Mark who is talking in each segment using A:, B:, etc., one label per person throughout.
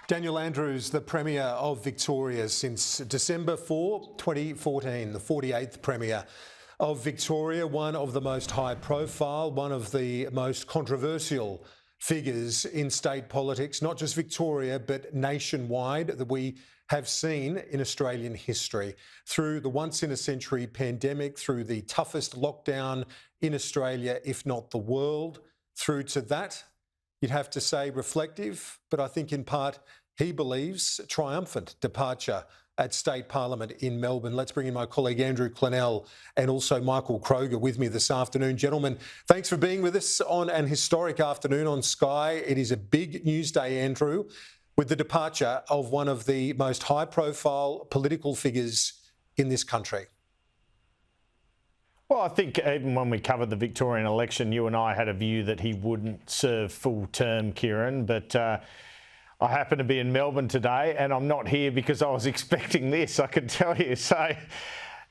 A: Daniel Andrews, the Premier of Victoria since December 4, 2014, the 48th Premier of Victoria, one of the most high profile, one of the most controversial figures in state politics, not just Victoria, but nationwide, that we have seen in Australian history. Through the once-in-a-century pandemic, through the toughest lockdown in Australia, if not the world, through to that, you'd have to say reflective, but I think in part he believes triumphant departure at State Parliament in Melbourne. Let's bring in my colleague Andrew Clennell and also Michael Kroger with me this afternoon. Gentlemen, thanks for being with us on an historic afternoon on Sky. It is a big news day, Andrew, with the departure of one of the most high-profile political figures in this country.
B: Well, I think even when we covered the Victorian election, you and I had a view that he wouldn't serve full term, Kieran, but I happen to be in Melbourne today and I'm not here because I was expecting this, I can tell you. So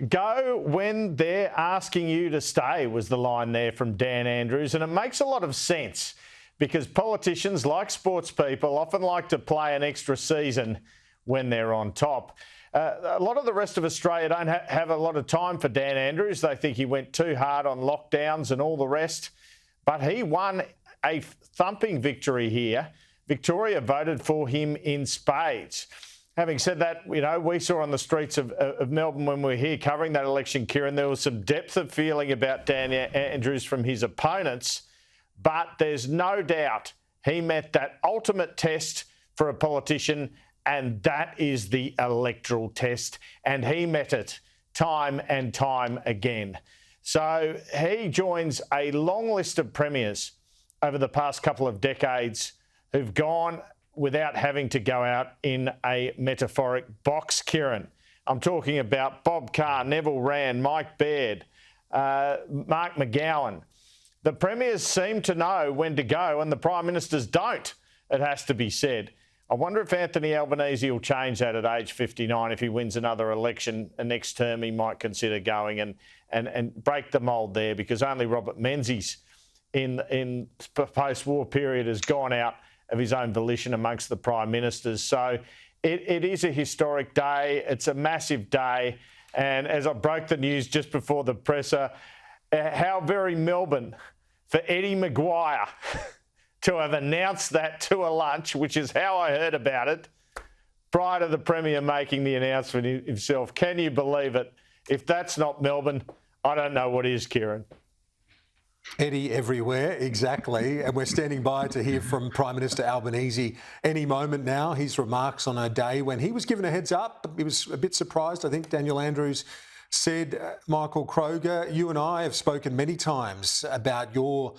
B: go when they're asking you to stay was the line there from Dan Andrews, and it makes a lot of sense because politicians, like sports people, often like to play an extra season when they're on top. A lot of the rest of Australia don't have a lot of time for Dan Andrews. They think he went too hard on lockdowns and all the rest. But he won a thumping victory here. Victoria voted for him in spades. Having said that, you know, we saw on the streets of Melbourne when we were here covering that election, Kieran, there was some depth of feeling about Dan Andrews from his opponents. But there's no doubt he met that ultimate test for a politician, and that is the electoral test, and he met it time and time again. So he joins a long list of premiers over the past couple of decades who've gone without having to go out in a metaphoric box, Kieran. I'm talking about Bob Carr, Neville Wran, Mike Baird, Mark McGowan. The premiers seem to know when to go and the prime ministers don't, it has to be said. I wonder if Anthony Albanese will change that at age 59. If he wins another election next term, he might consider going and break the mould there, because only Robert Menzies in the post-war period has gone out of his own volition amongst the prime ministers. So it is a historic day. It's a massive day. And as I broke the news just before the presser, how very Melbourne for Eddie Maguire to have announced that to a lunch, which is how I heard about it, prior to the Premier making the announcement himself. Can you believe it? If that's not Melbourne, I don't know what is, Kieran.
A: Eddie everywhere, exactly. And we're standing by to hear from Prime Minister Albanese any moment now. His remarks on a day when he was given a heads up. He was a bit surprised. I think Daniel Andrews said, Michael Kroger, you and I have spoken many times about your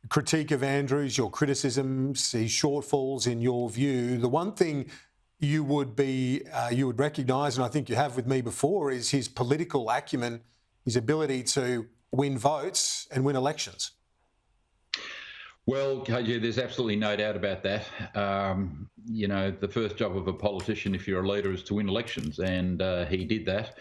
A: critique of Andrews, your criticisms, his shortfalls in your view. The one thing you would recognise, and I think you have with me before, is his political acumen, his ability to win votes and win elections.
C: Well, KJ, there's absolutely no doubt about that. You know, the first job of a politician, if you're a leader, is to win elections, and he did that.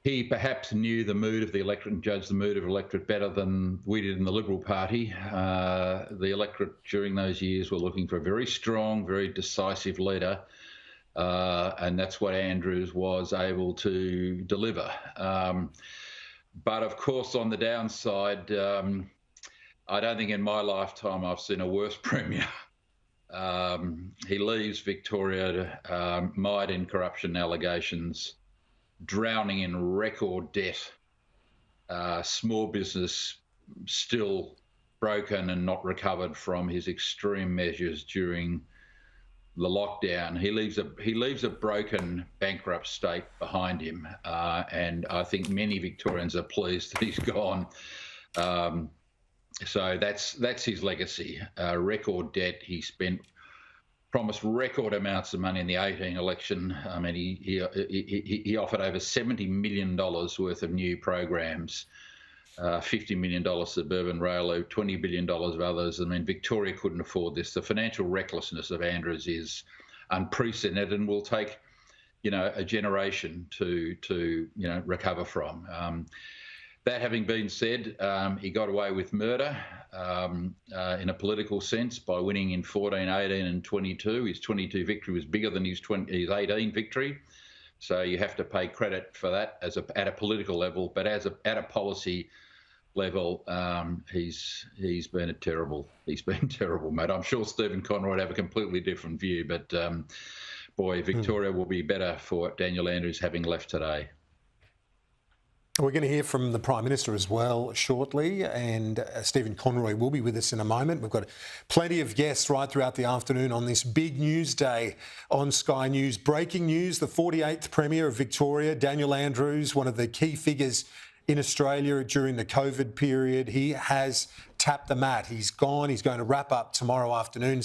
C: He perhaps knew the mood of the electorate and judged the mood of the electorate better than we did in the Liberal Party. The electorate during those years were looking for a very strong, very decisive leader, and that's what Andrews was able to deliver. But of course, on the downside, I don't think in my lifetime I've seen a worse Premier. He leaves Victoria mired in corruption allegations, drowning in record debt, small business still broken and not recovered from his extreme measures during the lockdown. He leaves a broken, bankrupt state behind him, and I think many Victorians are pleased that he's gone. So that's his legacy. Record debt. He promised record amounts of money in the 2018 election. I mean, he offered over $70 million worth of new programs, $50 million suburban rail loop, $20 billion of others. I mean, Victoria couldn't afford this. The financial recklessness of Andrews is unprecedented and will take, you know, a generation to recover from. That having been said, he got away with murder in a political sense by winning in 14, 18 and 22. His 22 victory was bigger than his 18 victory. So you have to pay credit for that at a political level. But at a policy level, he's been terrible, mate. I'm sure Stephen Conroy would have a completely different view. But, boy, Victoria will be better for Daniel Andrews having left today.
A: We're going to hear from the Prime Minister as well shortly, and Stephen Conroy will be with us in a moment. We've got plenty of guests right throughout the afternoon on this big news day on Sky News. Breaking news, the 48th Premier of Victoria, Daniel Andrews, one of the key figures in Australia during the COVID period. He has tapped the mat. He's gone. He's going to wrap up tomorrow afternoon.